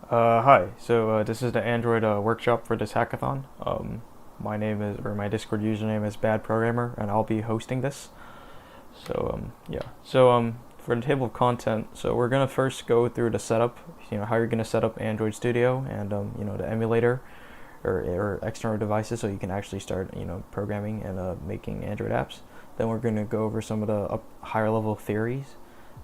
Hi. This is the Android workshop for this hackathon. My Discord username is 𝗡𝗲𝘅𝗀𝗀, and I'll be hosting this. Yeah. For the table of content, so we're gonna first go through the setup. How you're gonna set up Android Studio and the emulator or external devices, so you can actually start programming and making Android apps. Then we're gonna go over some of the higher level theories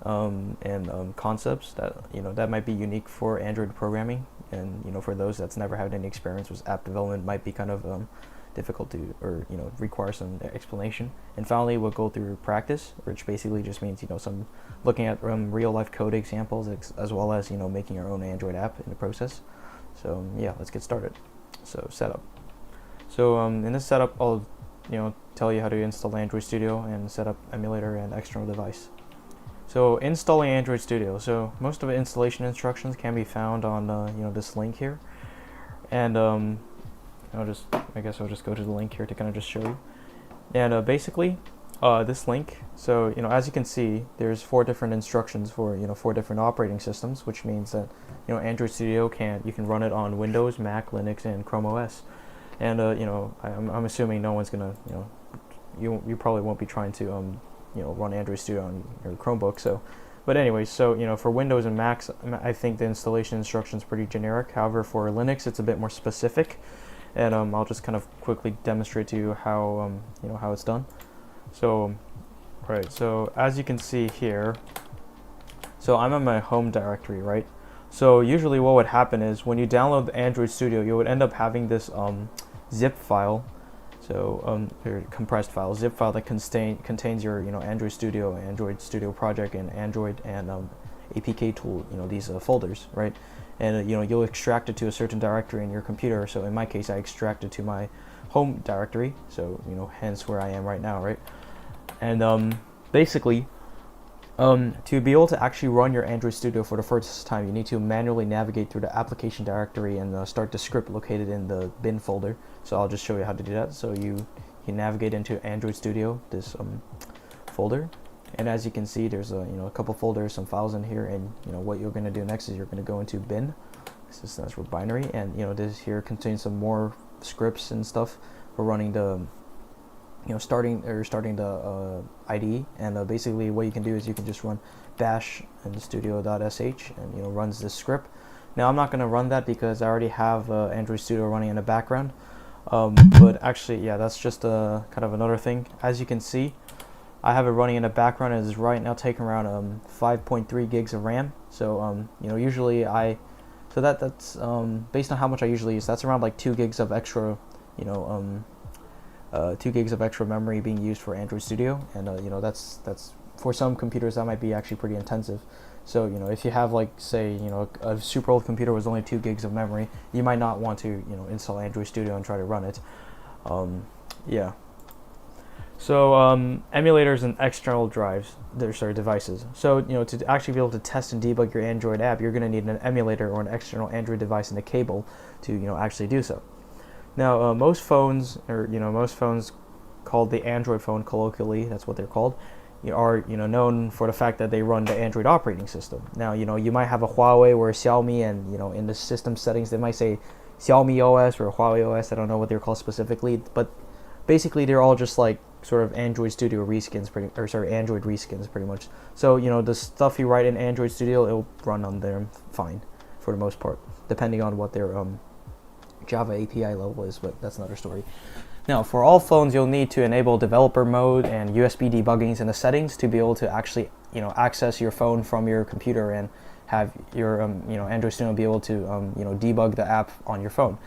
and concepts that might be unique for Android programming, and for those that's never had any experience with app development, might be kind of difficult to, or require some explanation. And finally, we'll go through practice, which basically just means some looking at real life code examples, as well as making our own Android app in the process. So yeah, let's get started. So setup. In this setup, I'll tell you how to install Android Studio and set up emulator and external device. So installing Android Studio. So most of the installation instructions can be found on this link here, and I guess I'll just go to the link here to kind of just show you. And basically, this link. So as you can see, there's 4 different instructions for 4 different operating systems, which means that Android Studio you can run it on Windows, Mac, Linux, and Chrome OS. And I'm assuming no one's gonna you probably won't be trying to run Android Studio on your Chromebook. But anyways, for Windows and Macs, I think the installation instruction is pretty generic. However, for Linux, it's a bit more specific, and I'll just kind of quickly demonstrate to you how how it's done. So as you can see here, so I'm in my home directory, right? So usually what would happen is when you download the Android Studio, you would end up having this zip file. Or compressed file, zip file that contains your Android Studio project, and Android and APK tool, these folders, right? And you'll extract it to a certain directory in your computer. So in my case, I extracted to my home directory, so hence where I am right now, right? And basically, to be able to actually run your Android Studio for the first time, you need to manually navigate through the application directory and start the script located in the bin folder. So I'll just show you how to do that. So you navigate into Android Studio, this folder, and as you can see, there's a couple folders, some files in here, and what you're going to do next is you're going to go into bin. This stands for binary, and this here contains some more scripts and stuff for running the starting the IDE. And basically what you can do is you can just run bash and studio.sh, and runs this script. Now I'm not going to run that because I already have Android Studio running in the background, but actually, yeah, that's just kind of another thing. As you can see, I have it running in the background, and it's right now taking around 5.3 gigs of RAM. So usually that's based on how much I usually use, that's around like 2 gigs of extra 2 gigs of extra memory being used for Android Studio. And that's for some computers that might be actually pretty intensive. So if you have, like, say a super old computer with only 2 gigs of memory, you might not want to install Android Studio and try to run it. Yeah. So emulators and external devices. So to actually be able to test and debug your Android app, you're going to need an emulator or an external Android device and a cable to actually do so. Now, most phones, or most phones called the Android phone colloquially, that's what they're called, are known for the fact that they run the Android operating system. Now, you might have a Huawei or a Xiaomi, and in the system settings they might say Xiaomi OS or Huawei OS. I don't know what they're called specifically, but basically they're all just like sort of Android Studio reskins, Android reskins pretty much. So the stuff you write in Android Studio, it'll run on there fine for the most part, depending on what their Java API level is, but that's another story. Now, for all phones, you'll need to enable developer mode and USB debuggings in the settings to be able to actually access your phone from your computer and have your Android Studio be able to debug the app on your phone.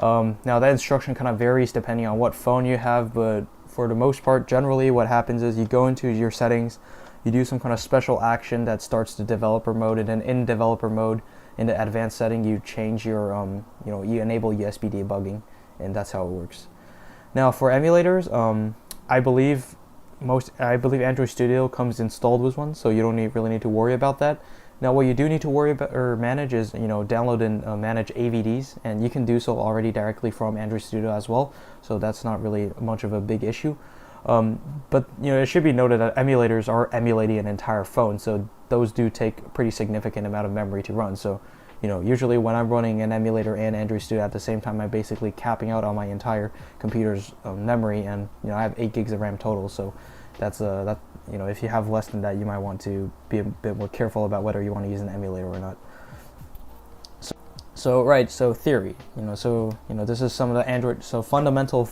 Now, that instruction kind of varies depending on what phone you have, but for the most part, generally what happens is you go into your settings, you do some kind of special action that starts the developer mode, and then in developer mode, in the advanced setting, you change your you enable USB debugging, and that's how it works. Now, for emulators, I believe Android Studio comes installed with one, so you don't really need to worry about that. Now, what you do need to worry about or manage is download and manage AVDs, and you can do so already directly from Android Studio as well, so that's not really much of a big issue. But it should be noted that emulators are emulating an entire phone, so those do take a pretty significant amount of memory to run. So usually when I'm running an emulator and Android Studio at the same time, I'm basically capping out on my entire computer's memory, and I have 8 gigs of RAM total. So that's if you have less than that, you might want to be a bit more careful about whether you want to use an emulator or not. So theory, this is some of the Android, fundamental,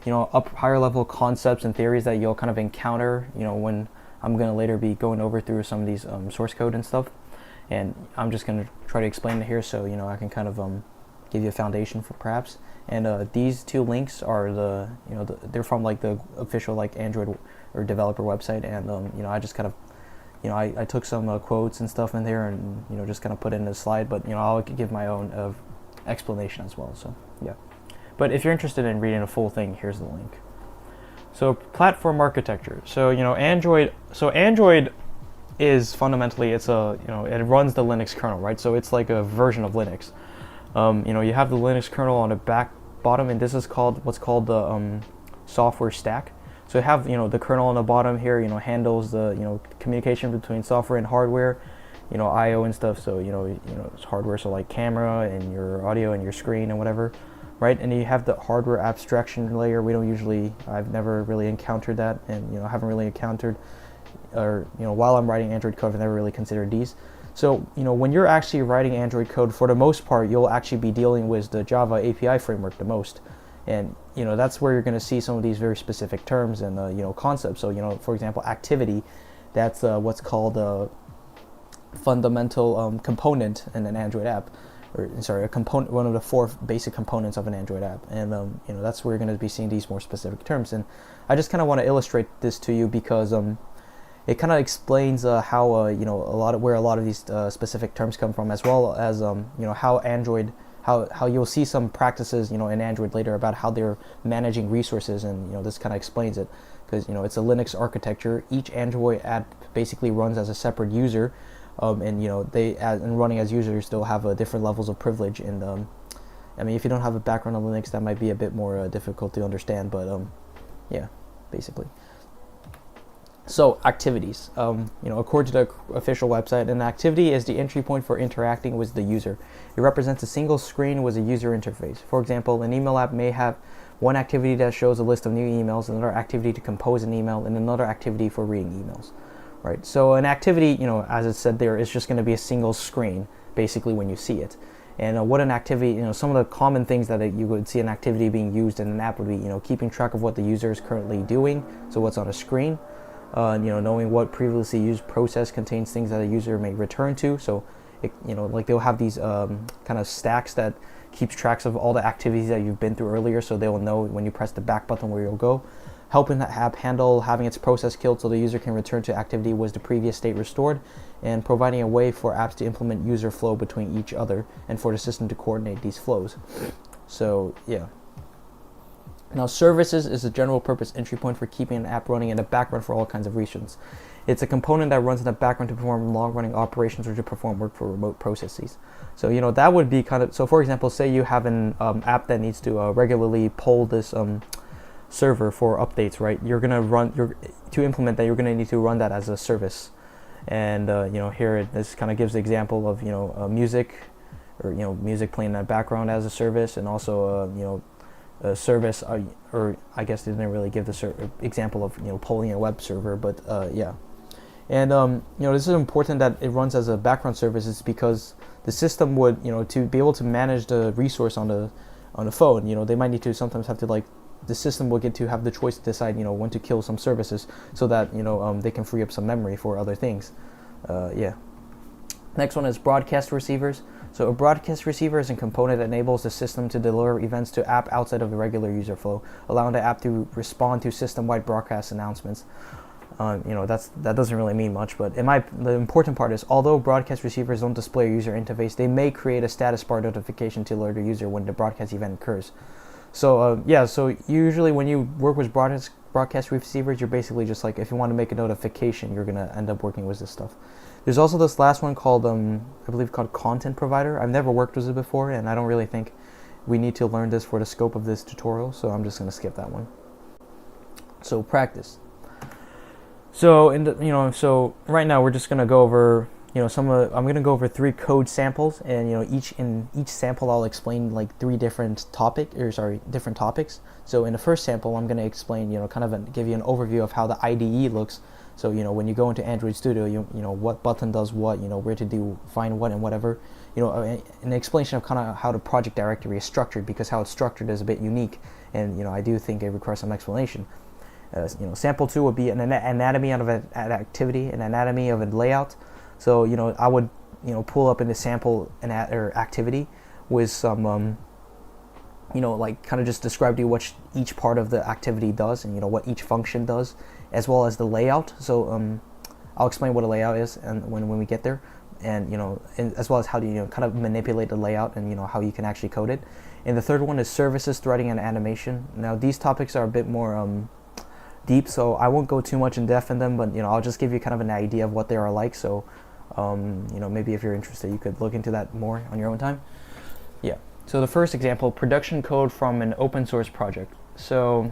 higher level concepts and theories that you'll kind of encounter, when I'm going to later be going over through some of these source code and stuff. And I'm just going to try to explain it here so, I can kind of give you a foundation for perhaps. And these 2 links are they're from like the official like Android or developer website. And, I just kind of, I took some quotes and stuff in there and, just kind of put it in a slide, but, I'll give my own explanation as well. So, yeah. But if you're interested in reading a full thing, here's the link. So, platform architecture. So, Android is fundamentally, it runs the Linux kernel, right? So it's like a version of Linux. You have the Linux kernel on the bottom, and this is what's called the software stack. So you have the kernel on the bottom here, handles the communication between software and hardware, I/O and stuff. So it's hardware, so like camera and your audio and your screen and whatever, right? And you have the hardware abstraction layer. I've never really encountered that, and haven't really encountered, or while I'm writing Android code, I've never really considered these. So when you're actually writing Android code, for the most part, you'll actually be dealing with the Java API framework the most. And that's where you're going to see some of these very specific terms and concepts. So for example, activity, that's what's called a fundamental component in an Android app, a component, one of the 4 basic components of an Android app. And that's where you're going to be seeing these more specific terms. And I just kind of want to illustrate this to you because it kind of explains how where a lot of these specific terms come from, as well as how Android. How you'll see some practices, in Android later about how they're managing resources, and this kind of explains it, because it's a Linux architecture. Each Android app basically runs as a separate user, and running as users, they'll have different levels of privilege. And if you don't have a background on Linux, that might be a bit more difficult to understand. But yeah, basically. So activities, according to the official website, an activity is the entry point for interacting with the user. It represents a single screen with a user interface. For example, an email app may have one activity that shows a list of new emails, another activity to compose an email, and another activity for reading emails. Right. So an activity, as it said there, is just going to be a single screen, basically, when you see it. And what an activity, some of the common things that you would see an activity being used in an app would be, keeping track of what the user is currently doing, so what's on a screen. Knowing what previously used process contains things that a user may return to. So, like they'll have these kind of stacks that keeps tracks of all the activities that you've been through earlier, so they will know when you press the back button where you'll go. Helping the app handle having its process killed so the user can return to activity was the previous state restored, and providing a way for apps to implement user flow between each other and for the system to coordinate these flows. So, yeah. Now, services is a general purpose entry point for keeping an app running in the background for all kinds of reasons. It's a component that runs in the background to perform long-running operations or to perform work for remote processes. So, that would be kind of, so for example, say you have an app that needs to regularly poll this server for updates, right? You're going to to implement that, you're going to need to run that as a service. And, here this kind of gives the example of, music, or, music playing in the background as a service, and also, a service, or I guess they didn't really give the example of polling a web server, but yeah. And this is important that it runs as a background service, is because the system would to be able to manage the resource on the phone, they might need to sometimes have to the system will get to have the choice to decide when to kill some services so that they can free up some memory for other things. Yeah. Next one is broadcast receivers. So a broadcast receiver is a component that enables the system to deliver events to app outside of the regular user flow, allowing the app to respond to system-wide broadcast announcements. That doesn't really mean much, but the important part is, although broadcast receivers don't display a user interface, they may create a status bar notification to alert the user when the broadcast event occurs. So so usually when you work with broadcast receivers, you're basically just like, if you want to make a notification, you're going to end up working with this stuff. There's also this last one called, I believe called content provider. I've never worked with it before, and I don't really think we need to learn this for the scope of this tutorial, so I'm just going to skip that one. So practice. So so right now we're just going to go over, I'm going to go over 3 code samples, and in each sample I'll explain like 3 different different topics. So in the first sample I'm going to explain, give you an overview of how the IDE looks. So when you go into Android Studio, what button does what, where to find what and whatever, an explanation of kind of how the project directory is structured, because how it's structured is a bit unique, and I do think it requires some explanation. Sample 2 would be an anatomy of an activity, an anatomy of a layout. So I would pull up in the sample or activity with some like kind of just describe to you what each part of the activity does, and what each function does, as well as the layout. So I'll explain what a layout is and when we get there, and as well as how to kind of manipulate the layout, and how you can actually code it. And the third one is services, threading, and animation. Now these topics are a bit more deep, so I won't go too much in depth in them, but I'll just give you kind of an idea of what they are like. So maybe if you're interested, you could look into that more on your own time. Yeah. So the first example, production code from an open source project. So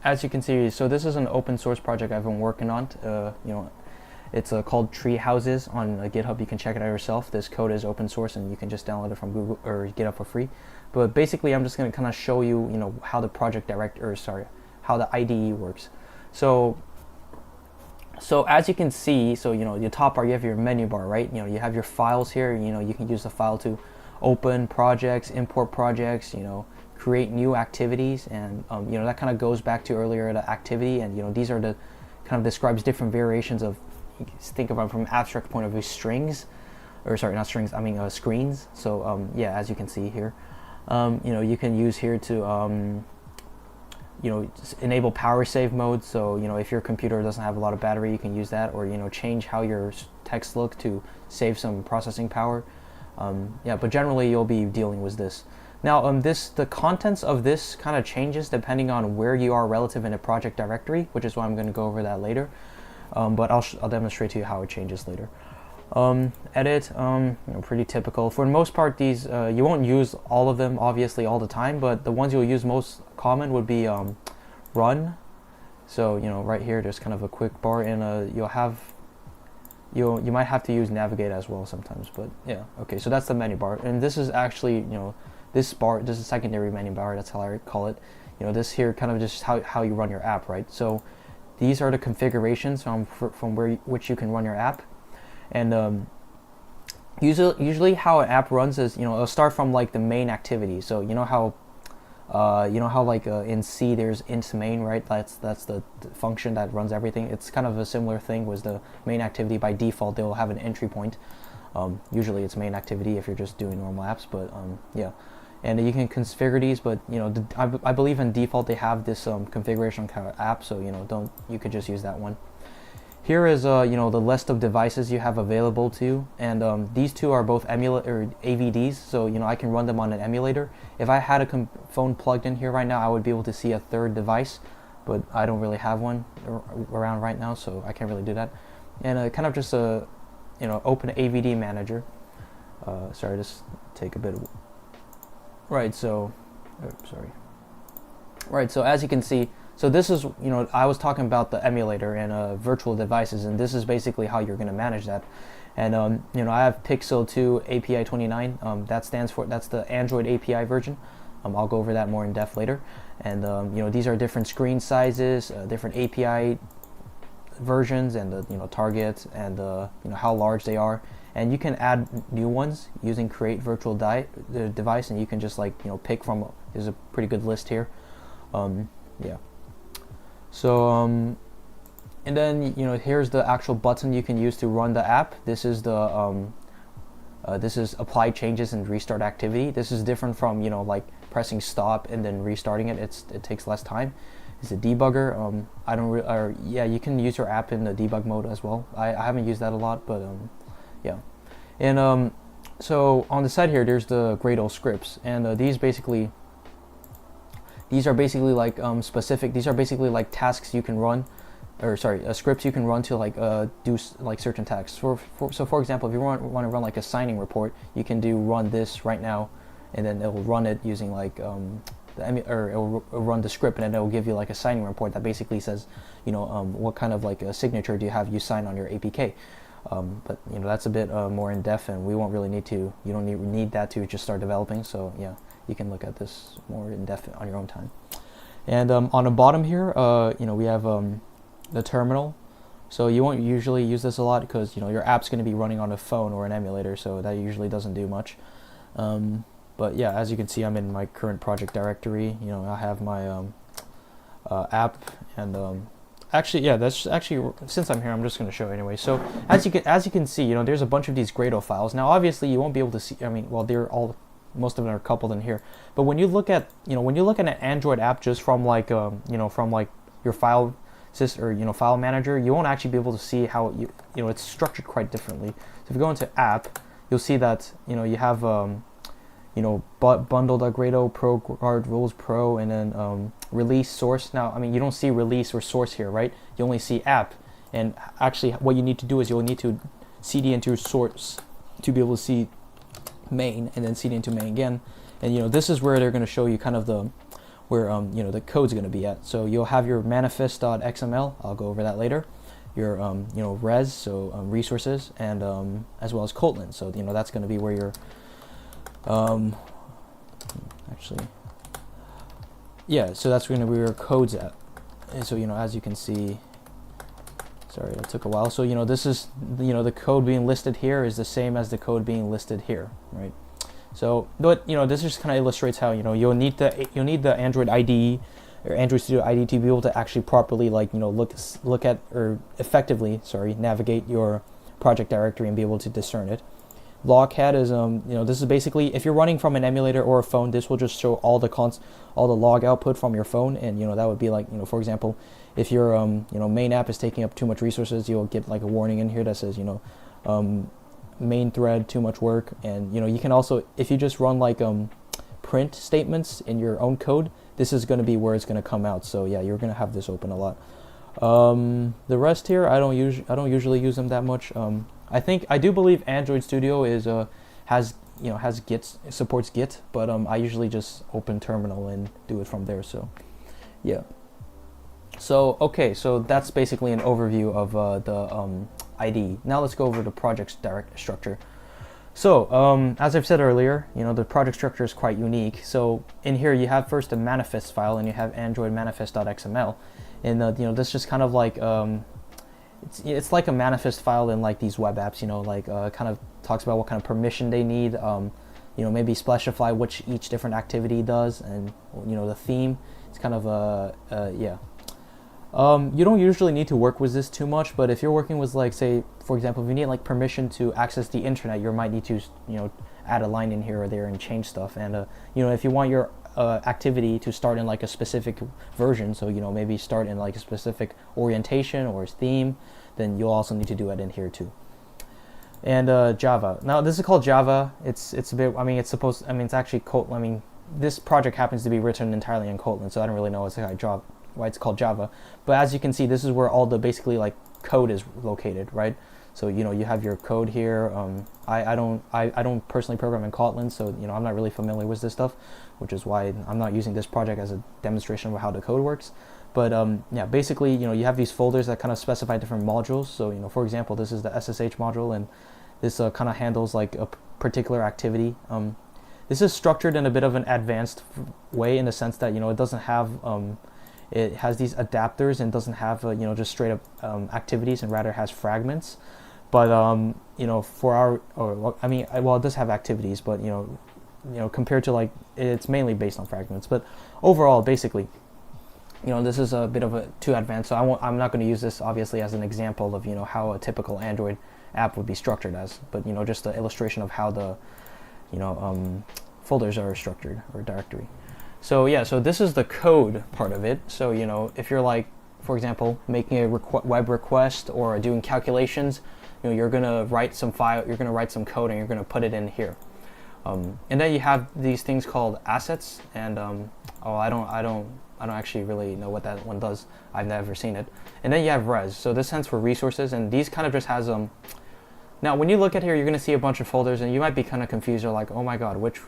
as you can see, so this is an open source project I've been working on. It's called 𝗡𝗲𝘅𝘁𝗦𝘁𝗲 on GitHub. You can check it out yourself. This code is open source, and you can just download it from Google or GitHub for free. But basically, I'm just going to kind of show you, how the how the IDE works. So as you can see, the top bar, you have your menu bar, right? You have your files here. You can use the file to open projects, import projects, create new activities, and that kind of goes back to earlier the activity, and these are the kind of describes different variations of, think about from abstract point of view, strings, or sorry, not strings, I mean screens. So yeah, as you can see here, you can use here to enable power save mode. So if your computer doesn't have a lot of battery, you can use that, or change how your text look to save some processing power. Yeah, but generally you'll be dealing with this. Now the contents of this kind of changes depending on where you are relative in a project directory, which is why I'm going to go over that later. But I'll demonstrate to you how it changes later. Edit, pretty typical. For the most part, these you won't use all of them obviously all the time, but the ones you'll use most common would be run. So right here there's kind of a quick bar, and you might have to use navigate as well sometimes, but yeah, okay. So that's the menu bar, and this is actually this is a secondary menu bar. That's how I call it. This here kind of just how you run your app, right? So these are the configurations from which you can run your app. And usually how an app runs is, it'll start from like the main activity. So how like in C there's int main, right? That's the function that runs everything. It's kind of a similar thing with the main activity. By default they'll have an entry point. Usually it's main activity if you're just doing normal apps, but yeah. And you can configure these, but I believe in default they have this configuration kind of app, so you could just use that one. Here is the list of devices you have available to you, and these two are both AVDs, so I can run them on an emulator. If I had a phone plugged in here right now, I would be able to see a third device, but I don't really have one around right now, so I can't really do that. And kind of just open AVD manager. Sorry, just take a bit of right. So right. So as you can see. So this is, I was talking about the emulator and virtual devices, and this is basically how you're going to manage that. And I have Pixel 2 API 29. That's the Android API version. I'll go over that more in depth later. And these are different screen sizes, different API versions, and the targets, and how large they are. And you can add new ones using create virtual device, and you can just pick from. There's a pretty good list here. Yeah. So and then here's the actual button you can use to run the app. This is the this is apply changes and restart activity. This is different from like pressing stop and then restarting it. It takes less time. It's a debugger. Yeah, you can use your app in the debug mode as well. I haven't used that a lot, but yeah. And so on the side here there's the Gradle scripts, and these are basically like specific. These are basically like tasks you can run, or sorry, scripts you can run to do certain tasks. So for example, if you want to run like a signing report, you can do run this right now, and then it will run it using it will run the script, and then it will give you like a signing report that basically says, what kind of like a signature do you have you sign on your APK. But that's a bit more in depth, and we won't really need to. You don't need that to just start developing. So yeah, you can look at this more in depth on your own time. And on the bottom here, we have the terminal. So you won't usually use this a lot because your app's going to be running on a phone or an emulator, so that usually doesn't do much. But yeah, as you can see, I'm in my current project directory. I have my app, and actually, yeah, that's actually, since I'm here, I'm just going to show anyway. So as you can see, there's a bunch of these Gradle files. Now, obviously, you won't be able to see. Well, most of them are coupled in here. But when you look at an Android app just from like your file system or file manager, you won't actually be able to see how it's structured quite differently. So if you go into app, you'll see that you have bundle.gradle pro guard rules pro, and then release source. Now you don't see release or source here, right? You only see app, and actually what you need to do is you'll need to cd into source to be able to see main, and then cd into main again. And this is where they're going to show you kind of the the code's going to be at. So you'll have your manifest.xml. I'll go over that later. Your res, so resources, and as well as Kotlin. So that's going to be where your actually, yeah, so that's going to be where your code's at. And so as you can see, sorry, that took a while. So this is the code being listed here is the same as the code being listed here, right? So, but this just kind of illustrates how you'll need the Android IDE or Android Studio IDE to be able to actually properly look at or effectively navigate your project directory and be able to discern it. Logcat is this is basically, if you're running from an emulator or a phone, this will just show all the log output from your phone, and that would be like for example, if your main app is taking up too much resources, you'll get like a warning in here that says main thread too much work. And you can also, if you just run like print statements in your own code, this is going to be where it's going to come out. So yeah, you're going to have this open a lot. The rest here, I don't usually use them that much. I do believe Android Studio has Git, supports Git, but I usually just open terminal and do it from there. So yeah. So okay, so that's basically an overview of the IDE. Now let's go over the project's direct structure. So as I've said earlier, the project structure is quite unique. So in here you have first a manifest file, and you have Android manifest.xml, and this just kind of like it's like a manifest file in like these web apps, kind of talks about what kind of permission they need, maybe specify which each different activity does, and the theme. It's kind of yeah. You don't usually need to work with this too much, but if you're working with, like, say, for example, if you need like permission to access the internet, you might need to add a line in here or there and change stuff. And if you want your activity to start in like a specific version, so maybe start in like a specific orientation or theme, then you'll also need to do it in here too. And Java. Now this is called Java. It's a bit. It's actually Kotlin. This project happens to be written entirely in Kotlin, so I don't really know why it's called Java. But as you can see, this is where all the basically like code is located, right? So you have your code here. I don't personally program in Kotlin, so I'm not really familiar with this stuff, which is why I'm not using this project as a demonstration of how the code works. But yeah, basically you have these folders that kind of specify different modules. So for example, this is the SSH module, and this kind of handles like a particular activity. This is structured in a bit of an advanced way, in the sense that it doesn't have it has these adapters and doesn't have just straight up activities, and rather has fragments. But for our, well, it does have activities, but compared to like, it's mainly based on fragments. But overall, basically, this is a bit of a too advanced, so I'm not going to use this obviously as an example of how a typical Android app would be structured as, but just the illustration of how the folders are structured, or directory. So yeah, so this is the code part of it. So if you're like, for example, making a web request or doing calculations, you're gonna write some file, you're gonna write some code, and you're gonna put it in here. And then you have these things called assets, and I don't actually really know what that one does. I've never seen it. And then you have res. So this stands for resources, and these kind of just has now, when you look at here, you're going to see a bunch of folders, and you might be kind of confused. You're like, oh my god, which,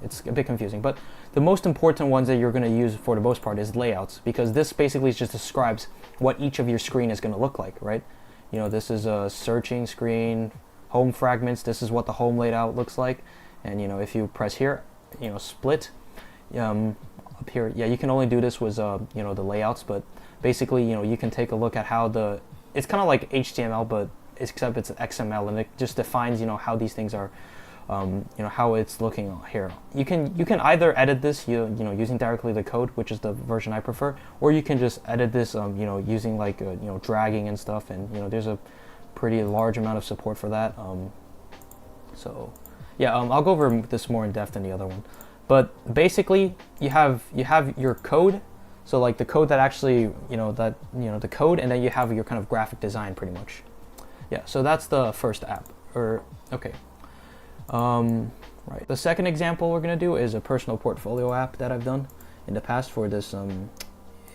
it's a bit confusing. But the most important ones that you're going to use for the most part is layouts, because this basically just describes what each of your screen is going to look like, right? you know, this is a searching screen, home fragments. This is what the home layout looks like. And you know, if you press here, you know, split up here, yeah, you can only do this with you know, the layouts, but basically, you know, you can take a look at how it's kind of like HTML, but except it's XML, and it just defines, you know, how these things are, you know, how it's looking here. You can either edit this, you know, using directly the code, which is the version I prefer, or you can just edit this, you know, using like you know, dragging and stuff, and you know, there's a pretty large amount of support for that. So yeah, I'll go over this more in depth than the other one, but basically you have your code. So like the code that actually, you know, the code, and then you have your kind of graphic design pretty much. Yeah, so that's the first app. Okay. Right. The second example we're gonna do is a personal portfolio app that I've done in the past for this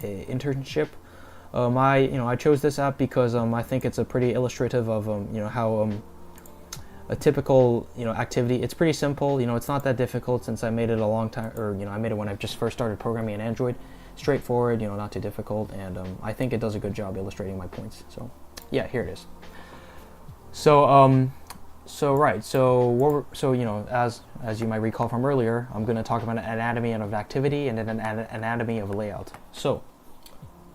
internship. I chose this app because I think it's a pretty illustrative of you know, how a typical, you know, activity. It's pretty simple. You know, it's not that difficult since I made it a long time, or you know, I made it when I just first started programming in Android. Straightforward, you know, not too difficult, and I think it does a good job illustrating my points. So yeah, here it is. So you know, as you might recall from earlier, I'm going to talk about an anatomy of activity and then an anatomy of layout. So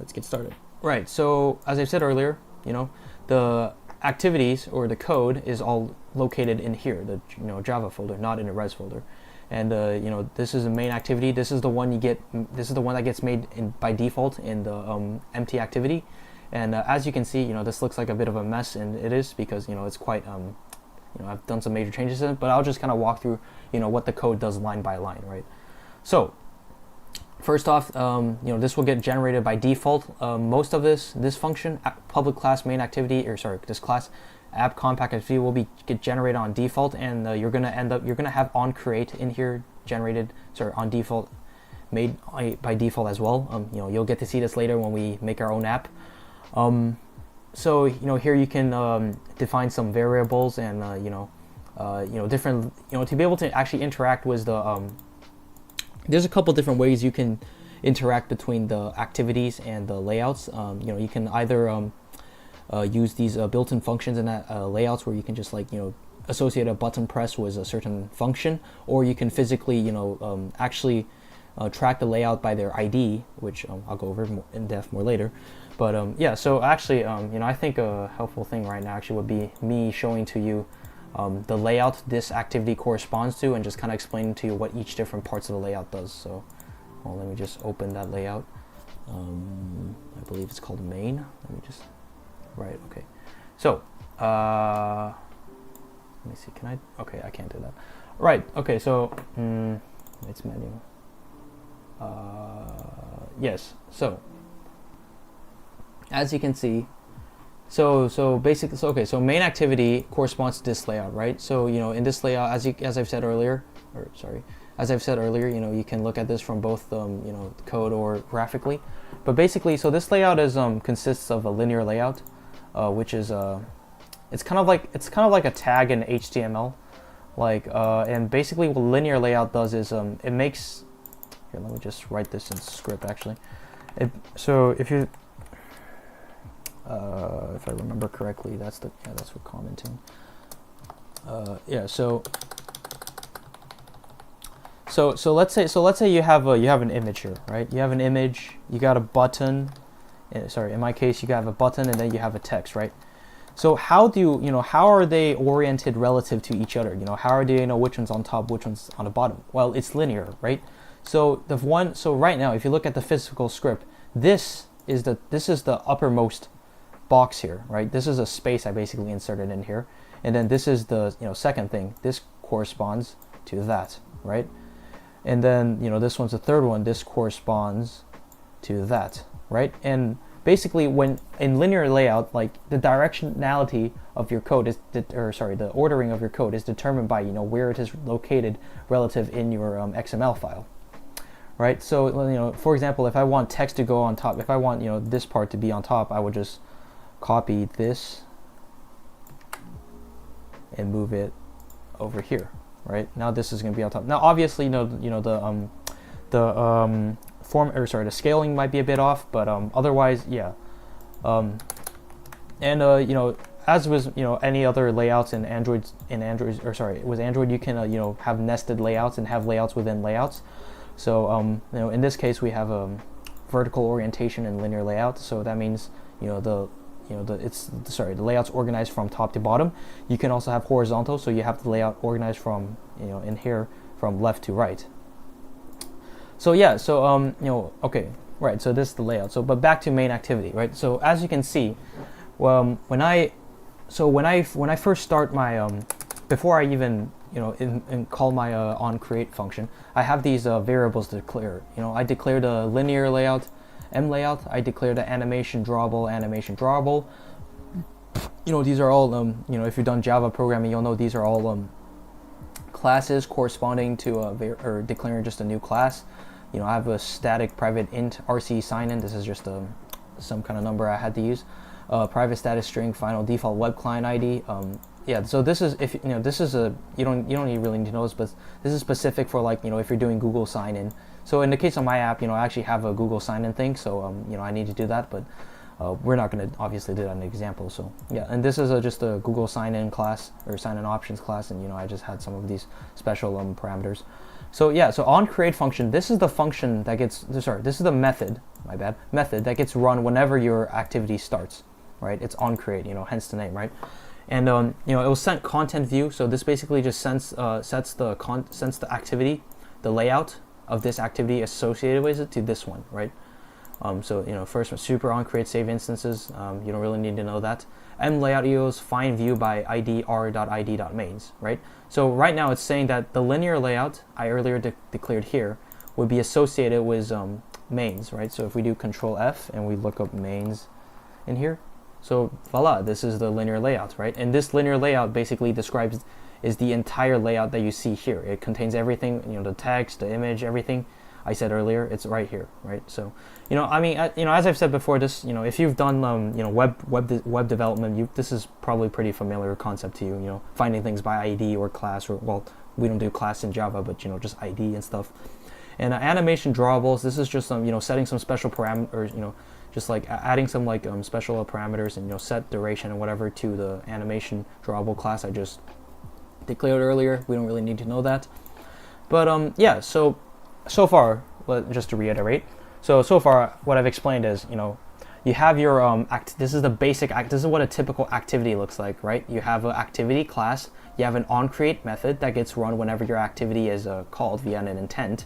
let's get started. Right. So as I said earlier, you know, the activities or the code is all located in here, the, you know, Java folder, not in the res folder. And you know, this is the main activity. This is the one you get. This is the one that gets made by default in the empty activity. And as you can see, you know, this looks like a bit of a mess, and it is because, you know, it's quite you know, I've done some major changes in it. But I'll just kind of walk through, you know, what the code does line by line, right? So first off, you know, this will get generated by default. Most of this function, public class main activity, or sorry, this class app compact activity will get generated on default, and you're gonna have on create in here generated, sorry, on default, made by default as well. You know, you'll get to see this later when we make our own app. So you know, here you can define some variables and you know, different, you know, to be able to actually interact with the there's a couple different ways you can interact between the activities and the layouts. You know, you can either use these built-in functions in that layouts, where you can just, like, you know, associate a button press with a certain function, or you can physically, you know, actually track the layout by their ID, which I'll go over more in depth more later. But yeah, so actually, you know, I think a helpful thing right now actually would be me showing to you the layout this activity corresponds to, and just kind of explaining to you what each different parts of the layout does. So well, let me just open that layout. I believe it's called main. Let me just, right, okay. So let me see, can I, okay, I can't do that. Right, okay, so it's menu. Yes, so as you can see, so basically, so okay, so main activity corresponds to this layout, right? So, you know, in this layout, as I've said earlier, you know, you can look at this from both you know, code or graphically. But basically, so this layout is consists of a linear layout, which is it's kind of like a tag in HTML, like and basically what linear layout does is it makes, here, let me just write this in script actually. So if you if I remember correctly, that's for commenting. Yeah, so let's say you have an image here, right? You have an image, you got a button, sorry, in my case you have a button, and then you have a text, right? So how do you know, how are they oriented relative to each other? You know, how are they, you know, which one's on top, which one's on the bottom? Well, it's linear, right? So right now, if you look at the physical script, this is the uppermost box here, right? This is a space I basically inserted in here, and then this is the, you know, second thing. This corresponds to that, right? And then, you know, this one's the third one. This corresponds to that, right? And basically, when in linear layout, like, the directionality of your code is, the ordering of your code is determined by, you know, where it is located relative in your XML file, right? So, you know, for example, if I want text to go on top, if I want, you know, this part to be on top, I would just copy this and move it over here, right? Now this is going to be on top. Now obviously, the scaling might be a bit off, but otherwise, yeah. And as was any other layouts in Android, with Android, you can have nested layouts and have layouts within layouts. So in this case we have vertical orientation and linear layout. So that means the layout's organized from top to bottom. You can also have horizontal, so you have the layout organized from in here from left to right. So yeah, so okay, right. So this is the layout. So but back to main activity, right? So as you can see, when I first start my before I even call my onCreate function, I have these variables to declare. I declare the linear layout, M layout. I declare the animation drawable. These are all if you've done Java programming, you'll know these are all classes corresponding to or declaring just a new class. I have a static private int rc sign-in. This is just some kind of number I had to use. Private status string final default web client ID. Yeah, so this is this is you don't really need to know this, but this is specific for if you're doing Google sign-in. So in the case of my app, I actually have a Google sign-in thing, so I need to do that, but we're not going to obviously do that in an example. So yeah, and this is just a Google sign-in class or sign-in options class, and I just had some of these special parameters. So yeah, so onCreate function, this is the function that gets, this is the method, method that gets run whenever your activity starts, right? It's onCreate, hence the name, right? And it will send content view. So this basically just sends the activity, the layout of this activity associated with it to this one, right? So first super onCreate save instances. You don't really need to know that. M layout equals find view by id r.id.mains, right? So right now it's saying that the linear layout I earlier declared here would be associated with mains, right? So if we do Control F and we look up mains in here, so voila, this is the linear layout, right? And this linear layout basically is the entire layout that you see here. It contains everything, the text, the image, everything I said earlier. It's right here, right? So as I've said before, this if you've done web development, this is probably pretty familiar concept to you. Finding things by ID or class, or well, we don't do class in Java, but just ID and stuff. And animation drawables, this is just setting some special parameters, just adding some special parameters and set duration and whatever to the animation drawable class I just declared earlier. We don't really need to know that, but yeah. So far, just to reiterate, so far what I've explained is you have your this is the basic this is what a typical activity looks like, right? You have an activity class, you have an onCreate method that gets run whenever your activity is called via an intent.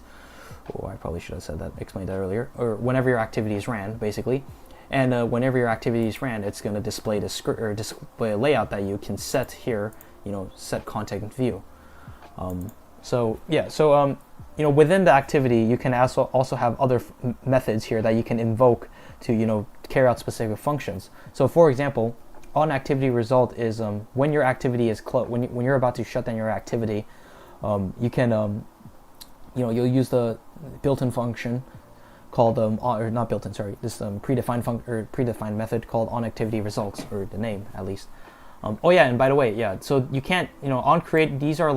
Oh, I probably should have explained that earlier. Or whenever your activity is ran, basically. And whenever your activity is ran, it's going to display the script or display a layout that you can set here. Set content view. So yeah, so within the activity, you can also have other methods here that you can invoke to carry out specific functions. So for example, onActivityResult is when your activity is closed, when you're about to shut down your activity, you can you'll use the built-in function called or not built-in, sorry, this predefined method called onActivityResults, or the name at least. Oh yeah, and by the way, yeah, so you can't onCreate, these are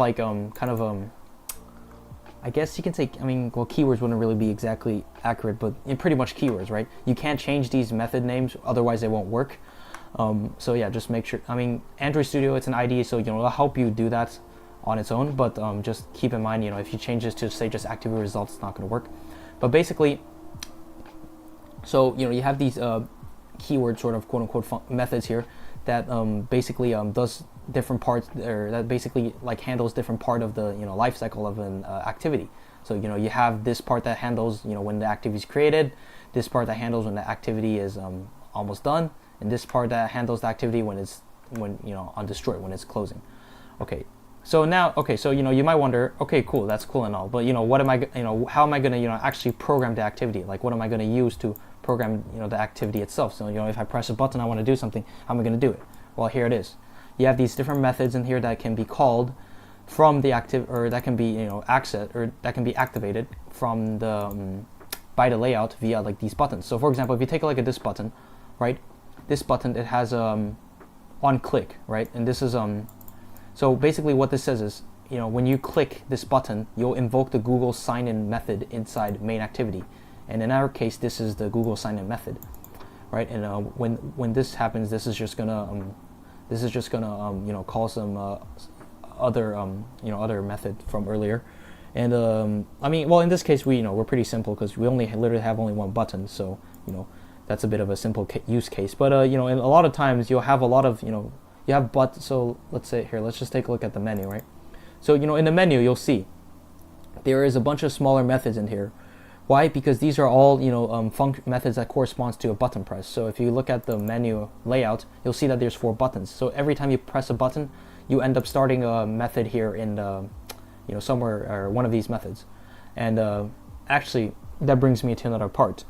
I guess you can say, well, keywords wouldn't really be exactly accurate, but pretty much keywords, right? You can't change these method names, otherwise they won't work. So yeah, just make sure, Android Studio, it's an IDE, so it'll help you do that on its own, but just keep in mind, if you change this to say just activity results, it's not going to work. But basically, so you have these keyword sort of quote unquote methods here that basically does different parts, or that basically handles different part of the life cycle of an activity. So you have this part that handles when the activity is created, this part that handles when the activity is almost done, and this part that handles the activity when on destroy, when it's closing. Okay. So now, so you might wonder, okay, cool, that's cool and all, but what am I, how am I going to actually program the activity? What am I going to use to program the activity itself? So if I press a button, I want to do something, how am I going to do it? Well, here it is. You have these different methods in here that can be called from the or that can be that can be activated from the by the layout via these buttons. So for example, if you take a look at this button, right? This button, it has on click, right? And this is so basically what this says is, when you click this button, you'll invoke the Google sign-in method inside main activity. And in our case, this is the Google sign-in method. right? And when this happens, this is just gonna call some other other method from earlier. And I mean, well, in this case, we're pretty simple because we literally have only one button, so that's a bit of a simple use case. But and a lot of times you'll have a lot of you have so let's say here, let's just take a look at the menu, right? So in the menu you'll see there is a bunch of smaller methods in here. Why? Because these are all methods that corresponds to a button press. So if you look at the menu layout, you'll see that there's 4 buttons. So every time you press a button, you end up starting a method here in somewhere or one of these methods. And actually that brings me to another part.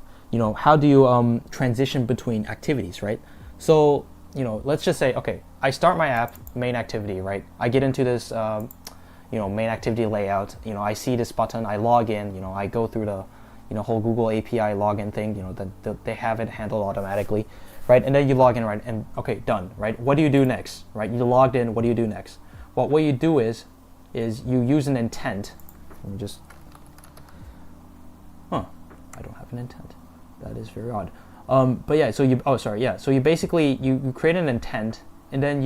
How do you transition between activities, right? So let's just say, okay, I start my app main activity, right? I get into this main activity layout. I see this button, I log in, I go through the whole Google API login thing, that they have it handled automatically, right? And then you log in, right? And okay, done, right? What do you do next, right? You logged in, what do you do next? Well, what you do is you use an intent. Let me just, I don't have an intent. That is very odd. But yeah, so so you basically, you create an intent, and then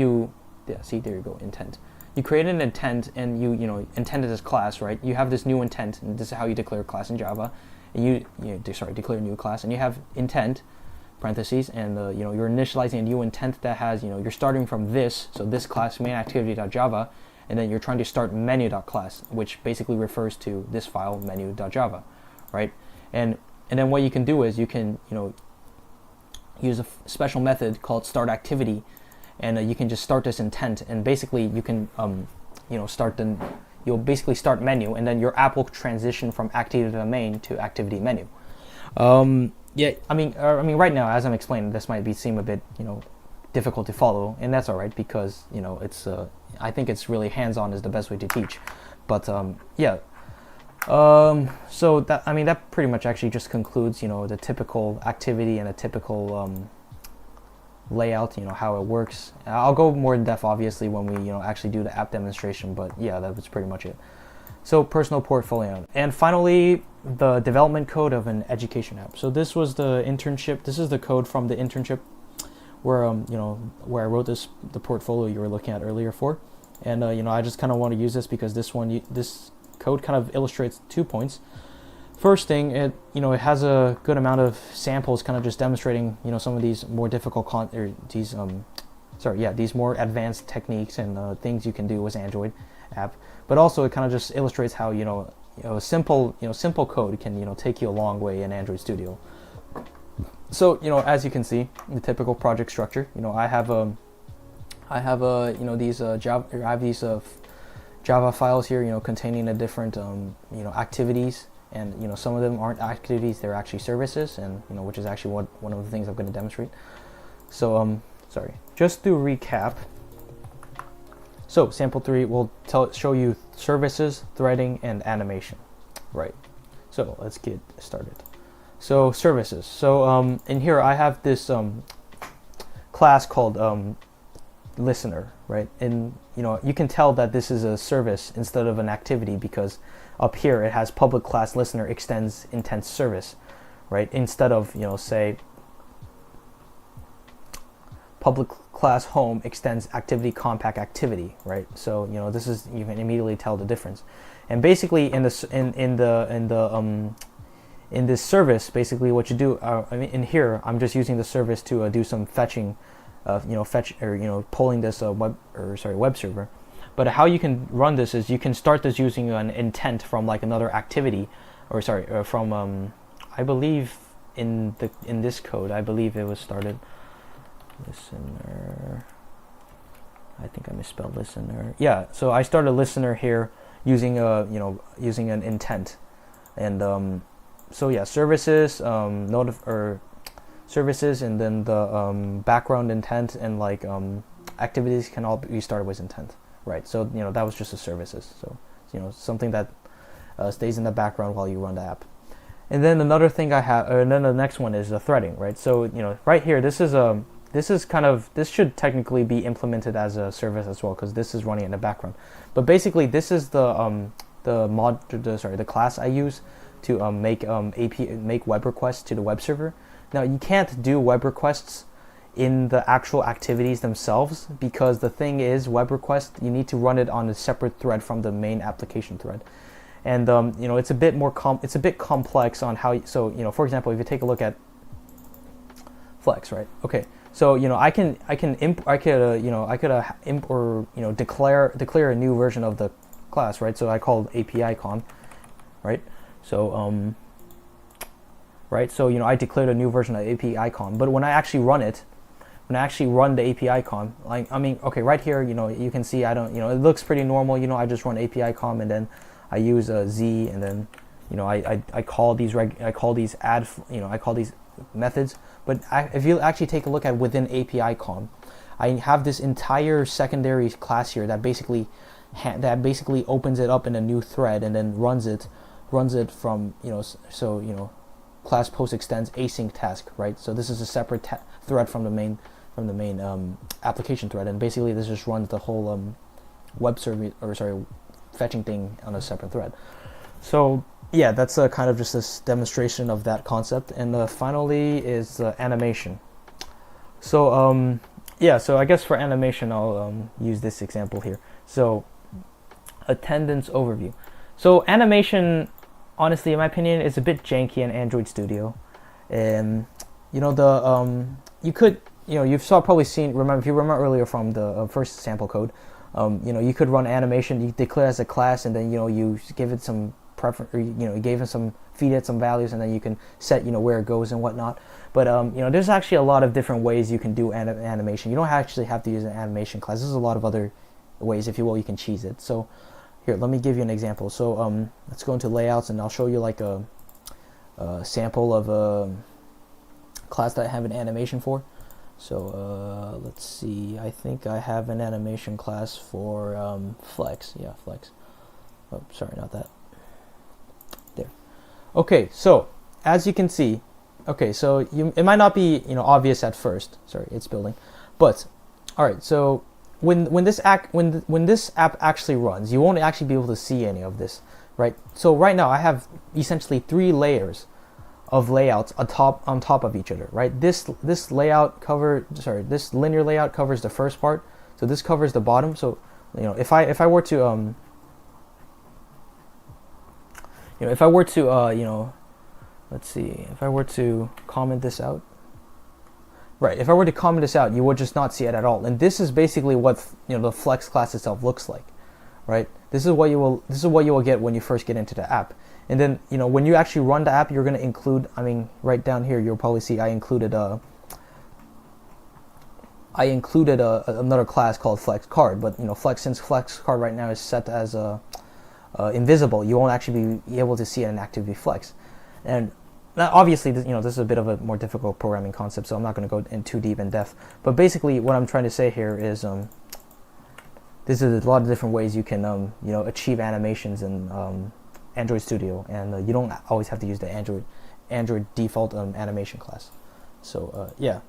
see, there you go, intent. You create an intent, and you intended this class, right? You have this new intent, and this is how you declare a class in Java. And declare a new class, and you have intent, parentheses, and you're initializing a new intent that has, you're starting from this, so this class main activity.java, and then you're trying to start menu.class, which basically refers to this file menu.java, right? And then what you can do is you can use a special method called start activity, and you can just start this intent, and basically you can you'll basically start menu, and then your app will transition from activity main to activity menu. Yeah, I mean right now as I'm explaining, this might seem a bit difficult to follow, and that's all right, because it's I think it's really hands-on is the best way to teach. But yeah. So that pretty much actually just concludes the typical activity and a typical layout, how it works. I'll go more in depth obviously when we actually do the app demonstration, but yeah, that was pretty much it. So personal portfolio, and finally the development code of an education app. So this was the internship. This is the code from the internship where where I wrote the portfolio you were looking at earlier for. And I just kind of want to use this because this code kind of illustrates 2 points. First thing, it has a good amount of samples, kind of just demonstrating some of these more difficult these more advanced techniques and things you can do with Android app. But also it kind of just illustrates how simple code can take you a long way in Android Studio. So as you can see, the typical project structure. I have these Java files here, containing the different activities, and some of them aren't activities, they're actually services, and which is actually one of the things I'm going to demonstrate. So just to recap. So sample 3 will show you services, threading, and animation, right? So let's get started. So services. So in here I have this class called listener, right? And you can tell that this is a service instead of an activity, because up here it has public class listener extends intent service, right? Instead of say public class home extends activity compact activity, right? So this is, you can immediately tell the difference. And basically in this in this service, basically what you do, in here I'm just using the service to do some fetching, polling this web server. But how you can run this is you can start this using an intent from like another activity, from I believe in this code, I believe it was started listener. I think I misspelled listener. Yeah, so I started listener here using using an intent, and so yeah, services, services, and then the background intent and activities can all be started with intent, right? So that was just the services. So something that stays in the background while you run the app. And then another thing I have, and then the next one is the threading, right? So right here, this should technically be implemented as a service as well, because this is running in the background. But basically, this is the class I use to make web requests to the web server. Now you can't do web requests in the actual activities themselves, because the thing is, web request, you need to run it on a separate thread from the main application thread. And you know, it's a bit more it's a bit complex on how so, you know, for example, if you take a look at Flex, right? Okay, so you know, I could imp or, you know, declare a new version of the class, right? So I called API con, right? So right, so you know, I declared a new version of API con, but when I actually run it, when I actually run the API con, like, I mean, okay, right here, you know, you can see I don't, you know, it looks pretty normal, you know, I just run API con, and then I use a Z, and then, you know, I call these I call these methods. But if you actually take a look at within API con, I have this entire secondary class here that basically opens it up in a new thread and then runs it from, you know, so, you know, class post extends async task, right? So this is a separate thread from the main application thread, and basically this just runs the whole web server, or sorry, fetching thing on a separate thread. So yeah, that's kind of just this demonstration of that concept. And finally is animation. So yeah, so I guess for animation I'll use this example here. So attendance overview. So animation, honestly, in my opinion, is a bit janky in Android Studio. And you know, you could, you know, you've probably seen, if you remember earlier from the first sample code, you know, you could run animation, you declare as a class, and then, you know, you give it some preference, or, you know, you gave it feed it some values, and then you can set, you know, where it goes and whatnot. But you know, there's actually a lot of different ways you can do animation. You don't actually have to use an animation class. There's a lot of other ways, if you will, you can cheese it. So here, let me give you an example. So let's go into layouts, and I'll show you like a sample of a class that I have an animation for. So let's see, I think I have an animation class for Flex. Yeah, Flex. Oh, sorry, not that. There. Okay, so as you can see, okay, so it might not be, you know, obvious at first. Sorry, it's building. But all right, so when this app actually runs, you won't actually be able to see any of this, right? So right now I have essentially 3 layers of layouts on top of each other, right? This layout this linear layout covers the first part, so this covers the bottom. So, you know, if I were to you know, let's see, if I were to comment this out, right? If I were to comment this out, you would just not see it at all. And this is basically what, you know, the Flex class itself looks like, right? This is what you will get when you first get into the app. And then, you know, when you actually run the app, you're going to include, I mean, right down here, you'll probably see I included another class called Flex Card. But, you know, since Flex Card right now is set as invisible, you won't actually be able to see it in Activity Flex. And now, obviously, you know, this is a bit of a more difficult programming concept, so I'm not going to go in too deep in depth. But basically, what I'm trying to say here is, this is a lot of different ways you can, you know, achieve animations in Android Studio, and you don't always have to use the Android default animation class. So yeah.